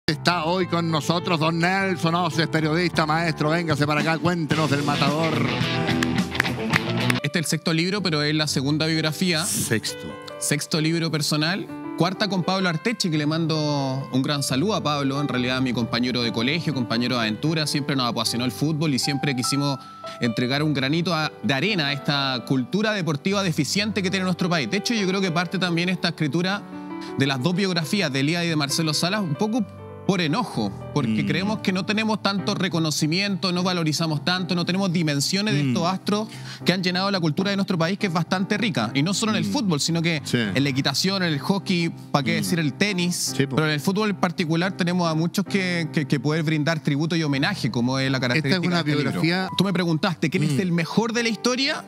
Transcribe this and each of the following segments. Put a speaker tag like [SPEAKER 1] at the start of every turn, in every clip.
[SPEAKER 1] Está hoy con nosotros don Nelson Oces, periodista, maestro. Véngase para acá, cuéntenos del Matador.
[SPEAKER 2] Este es el sexto libro, pero es la segunda biografía. Sexto libro personal. Cuarta con Pablo Artechi, que le mando un gran saludo a Pablo, en realidad mi compañero de colegio, compañero de aventura. Siempre nos apasionó el fútbol y siempre quisimos entregar un granito de arena a esta cultura deportiva deficiente que tiene nuestro país. De hecho, yo creo que parte también esta escritura de las dos biografías de Elías y de Marcelo Salas un poco por enojo, porque creemos que no tenemos tanto reconocimiento, no valorizamos tanto, no tenemos dimensiones de estos astros que han llenado la cultura de nuestro país, que es bastante rica. Y no solo en el fútbol, sino que en la equitación, en el hockey, para qué decir el tenis. Pero en el fútbol en particular tenemos a muchos que poder brindar tributo y homenaje, como es la característica.
[SPEAKER 1] Esta es una biografía.
[SPEAKER 2] Tú me preguntaste, ¿quién es el mejor de la historia?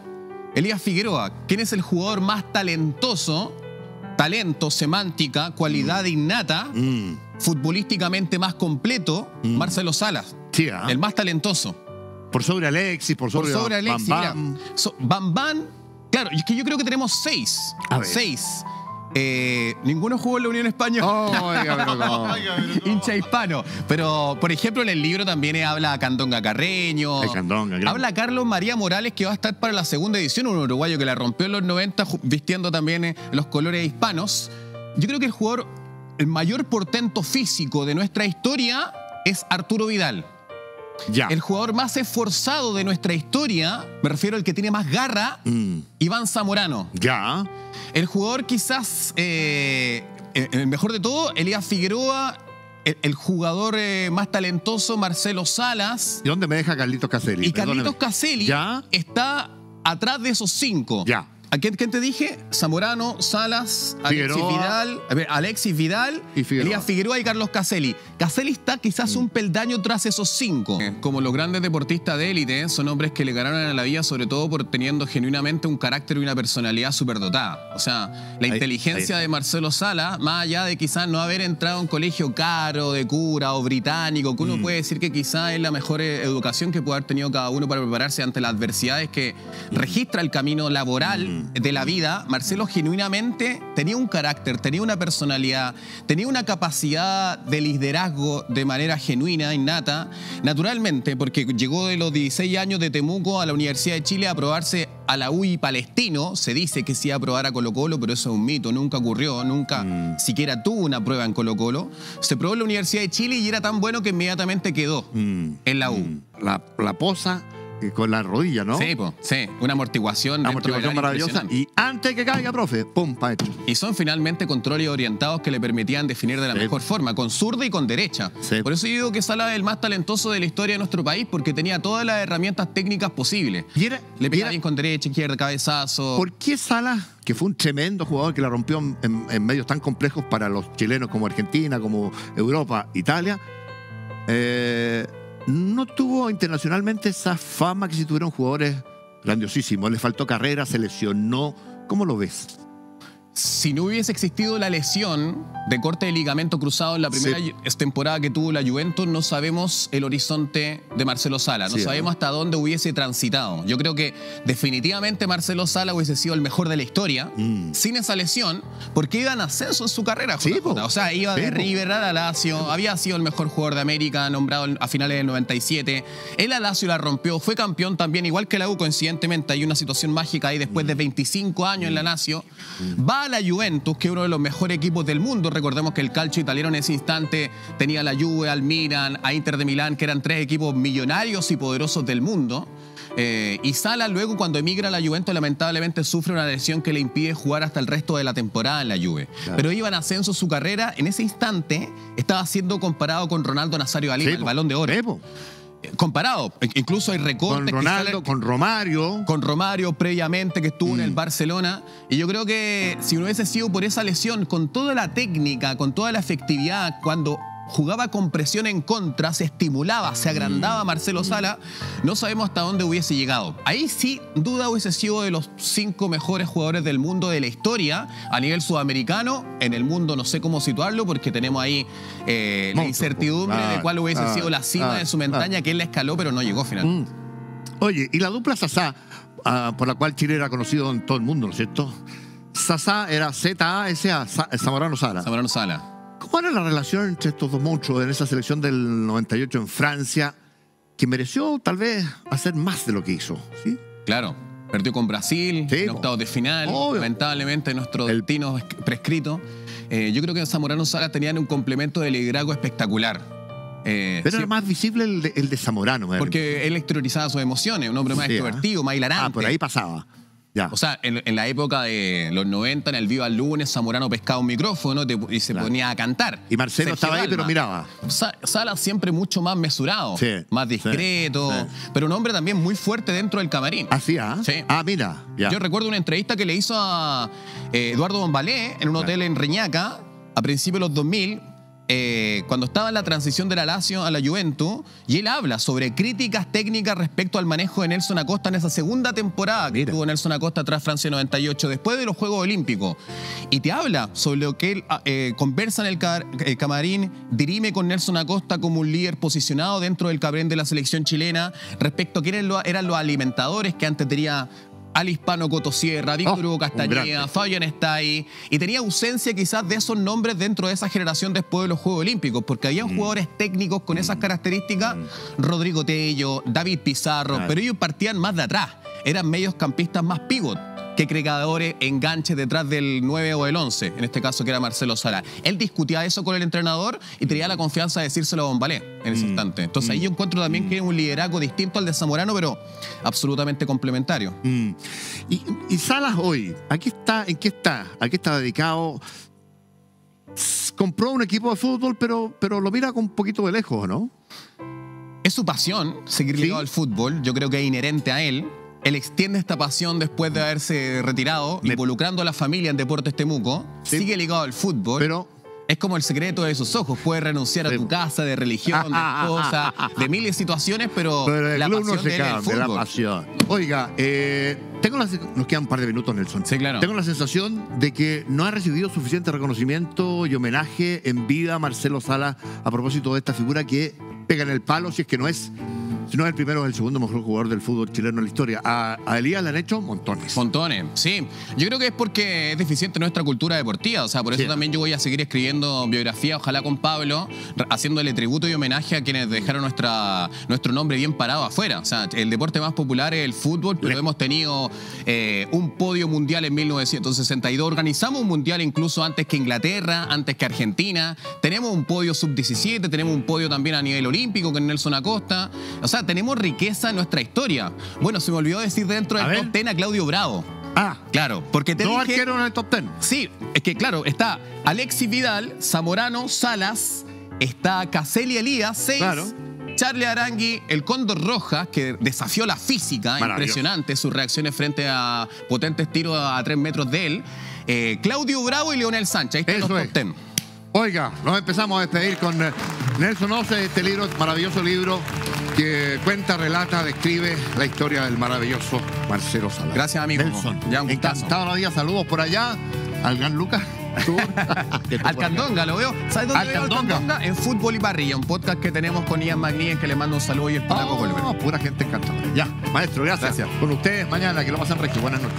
[SPEAKER 2] Elías Figueroa. ¿Quién es el jugador más talentoso? Talento, semántica, cualidad innata, futbolísticamente más completo, Marcelo Salas, el más talentoso.
[SPEAKER 1] Por sobre Alexis, por sobre
[SPEAKER 2] Alexis.
[SPEAKER 1] Bam.
[SPEAKER 2] Bam Bam, claro, es que yo creo que tenemos seis. Ninguno jugó en la Unión Española. Hincha hispano. Pero, por ejemplo, en el libro también habla a Candonga Carreño. Habla a Carlos María Morales, que va a estar para la segunda edición, un uruguayo que la rompió en los 90, vistiendo también los colores hispanos. Yo creo que el mayor portento físico de nuestra historia es Arturo Vidal. El jugador más esforzado de nuestra historia, me refiero al que tiene más garra, Iván Zamorano. El jugador quizás, el mejor de todo, Elías Figueroa. El jugador más talentoso, Marcelo Salas.
[SPEAKER 1] ¿Y dónde me deja Carlitos Caselli?
[SPEAKER 2] Y Carlitos Caselli está atrás de esos cinco. ¿A quién te dije? Zamorano, Salas, Alexis Vidal, Elías Figueroa y Carlos Caselli. Caselli está quizás un peldaño tras esos cinco. Como los grandes deportistas de élite, son hombres que le ganaron a la vida, sobre todo por teniendo genuinamente un carácter y una personalidad superdotada. O sea, la inteligencia de Marcelo Salas, más allá de quizás no haber entrado a un colegio caro, de cura o británico, que uno puede decir que quizás es la mejor educación que puede haber tenido cada uno para prepararse ante las adversidades que registra el camino laboral de la vida. Marcelo genuinamente tenía un carácter, tenía una personalidad, tenía una capacidad de liderazgo de manera genuina, innata, naturalmente, porque llegó de los 16 años de Temuco a la Universidad de Chile a probarse a la UI Palestino. Se dice que se iba a probar a Colo-Colo, pero eso es un mito, nunca ocurrió, nunca siquiera tuvo una prueba en Colo-Colo. Se probó en la Universidad de Chile y era tan bueno que inmediatamente quedó en la U.
[SPEAKER 1] La posa con la rodilla, ¿no?
[SPEAKER 2] Sí, una amortiguación.
[SPEAKER 1] Una amortiguación maravillosa. Y antes que caiga, profe, pum, pa' hecho.
[SPEAKER 2] Y son finalmente controles orientados que le permitían definir de la mejor forma, con zurda y con derecha. Por eso yo digo que Salas es el más talentoso de la historia de nuestro país, porque tenía todas las herramientas técnicas posibles. Le pegaba bien con derecha, izquierda, cabezazo.
[SPEAKER 1] ¿Por qué Salas, que fue un tremendo jugador que la rompió en medios tan complejos para los chilenos como Argentina, como Europa, Italia, no tuvo internacionalmente esa fama que si tuvieron jugadores grandiosísimos? Le faltó carrera, se lesionó. ¿Cómo lo ves?
[SPEAKER 2] Si no hubiese existido la lesión de corte de ligamento cruzado en la primera temporada que tuvo la Juventus, no sabemos el horizonte de Marcelo Salas, no sabemos hasta dónde hubiese transitado. Yo creo que definitivamente Marcelo Salas hubiese sido el mejor de la historia sin esa lesión, porque iba en ascenso en su carrera. O sea, iba de River a la Lazio, había sido el mejor jugador de América, nombrado a finales del 97. El Lazio la rompió, fue campeón también, igual que la U, coincidentemente. Hay una situación mágica ahí después de 25 años en la Lazio. Va a la Juventus, que es uno de los mejores equipos del mundo. Recordemos que el calcio italiano en ese instante tenía a la Juve, al Milan, a Inter de Milán, que eran tres equipos millonarios y poderosos del mundo. Y Salas luego, cuando emigra a la Juventus, lamentablemente sufre una lesión que le impide jugar hasta el resto de la temporada en la Juve. Pero iba en ascenso su carrera. En ese instante estaba siendo comparado con Ronaldo Nazario da Lima, el Balón de Oro. Comparado, incluso hay recortes
[SPEAKER 1] con Ronaldo, con Romario
[SPEAKER 2] previamente, que estuvo en el Barcelona. Y yo creo que si no hubiese sido por esa lesión, con toda la técnica, con toda la efectividad, cuando jugaba con presión en contra, se estimulaba, se agrandaba Marcelo Salas, no sabemos hasta dónde hubiese llegado. Ahí sí, duda, hubiese sido de los 5 mejores jugadores del mundo de la historia a nivel sudamericano. En el mundo no sé cómo situarlo, porque tenemos ahí la incertidumbre de cuál hubiese sido la cima de su montaña, que él la escaló, pero no llegó finalmente.
[SPEAKER 1] Oye, y la dupla Sasá, por la cual Chile era conocido en todo el mundo, ¿no es cierto? Sasá era Z-A-S-A, Zamorano Salas.
[SPEAKER 2] Zamorano Salas.
[SPEAKER 1] ¿Cómo ¿Cómo era la relación entre estos dos monstruos en esa selección del 98 en Francia, que mereció tal vez hacer más de lo que hizo? ¿Sí?
[SPEAKER 2] Claro. Perdió con Brasil en octavos de final. Obvio. Lamentablemente nuestro destino prescrito. Yo creo que Zamorano Salas tenían un complemento de liderazgo espectacular.
[SPEAKER 1] Pero era más visible el de Zamorano.
[SPEAKER 2] Porque él exteriorizaba sus emociones, un hombre más extrovertido, más hilarante.
[SPEAKER 1] Por ahí pasaba. Ya.
[SPEAKER 2] O sea, en la época de los 90, en el Viva el Lunes, Zamorano pescaba un micrófono y se ponía a cantar.
[SPEAKER 1] Y Marcelo estaba ahí, pero miraba.
[SPEAKER 2] Salas siempre mucho más mesurado, más discreto, pero un hombre también muy fuerte dentro del camarín.
[SPEAKER 1] ¿Así? Sí. Mira. Ya.
[SPEAKER 2] Yo recuerdo una entrevista que le hizo a Eduardo Bombalé en un hotel en Reñaca a principios de los 2000, cuando estaba en la transición de la Lazio a la Juventus, y él habla sobre críticas técnicas respecto al manejo de Nelson Acosta en esa segunda temporada que tuvo Nelson Acosta tras Francia 98, después de los Juegos Olímpicos. Y te habla sobre lo que él conversa en el camarín, dirime con Nelson Acosta como un líder posicionado dentro del camarín de la selección chilena, respecto a quiénes eran los alimentadores que antes tenía Al Hispano Cotosierra, Víctor Hugo Castañeda, Fabián Estay, y tenía ausencia quizás de esos nombres dentro de esa generación después de los Juegos Olímpicos, porque había jugadores técnicos con esas características, Rodrigo Tello, David Pizarro, pero ellos partían más de atrás, eran mediocampistas más pivot que creadores, enganches detrás del 9 o el 11, en este caso que era Marcelo Salas. Él discutía eso con el entrenador y tenía la confianza de decírselo a Bombalé en ese instante. Entonces ahí yo encuentro también que es un liderazgo distinto al de Zamorano, pero absolutamente complementario.
[SPEAKER 1] Y Salas hoy, ¿en qué está? ¿A qué está dedicado? Compró un equipo de fútbol, pero lo mira con un poquito de lejos, ¿no?
[SPEAKER 2] Es su pasión seguir ligado al fútbol, yo creo que es inherente a él. Él extiende esta pasión después de haberse retirado, involucrando a la familia en Deportes Temuco. Sigue ligado al fútbol. Pero es como el secreto de sus ojos. Puede renunciar a tu casa, de religión, de esposa, de miles de situaciones, pero la pasión de él es el fútbol.
[SPEAKER 1] La pasión. Oiga, nos quedan un par de minutos, Nelson.
[SPEAKER 2] Sí, claro.
[SPEAKER 1] Tengo la sensación de que no ha recibido suficiente reconocimiento y homenaje en vida a Marcelo Salas a propósito de esta figura que pega en el palo, si es que no es el primero o el segundo mejor jugador del fútbol chileno en la historia. A Elías le han hecho montones.
[SPEAKER 2] Montones, sí. Yo creo que es porque es deficiente nuestra cultura deportiva. O sea, por eso también yo voy a seguir escribiendo biografía, ojalá con Pablo, haciéndole tributo y homenaje a quienes dejaron nuestro nombre bien parado afuera. O sea, el deporte más popular es el fútbol, pero hemos tenido un podio mundial en 1962. Organizamos un mundial incluso antes que Inglaterra, antes que Argentina. Tenemos un podio sub-17, tenemos un podio también a nivel olímpico con Nelson Acosta. O sea, tenemos riqueza en nuestra historia. Bueno, se me olvidó decir dentro del top 10 a Claudio Bravo. Claro, porque te dije...
[SPEAKER 1] arqueros en el top 10.
[SPEAKER 2] Sí, es que claro, está Alexis Vidal, Zamorano, Salas, está Caselli Elías, 6. Claro. Charlie Arangui, el Cóndor Rojas, que desafió la física, impresionante sus reacciones frente a potentes tiros a 3 metros de él. Claudio Bravo y Leonel Sánchez, ahí están los top 10.
[SPEAKER 1] Oiga, nos empezamos a despedir con Nelson Oce, este libro, maravilloso libro que cuenta, relata, describe la historia del maravilloso Marcelo Salas.
[SPEAKER 2] Gracias, amigo.
[SPEAKER 1] Nelson,
[SPEAKER 2] ya un
[SPEAKER 1] encantado la vida. Saludos por allá al gran Lucas.
[SPEAKER 2] Al Candonga, lo veo. ¿Sabes dónde veo al Candonga? En Fútbol y Parrilla, un podcast que tenemos con Ian McNeil, que le mando un saludo y el Polaco Colbert.
[SPEAKER 1] Pura gente encantadora. Ya, maestro, gracias. Con ustedes mañana, que lo pasen regio. Buenas noches.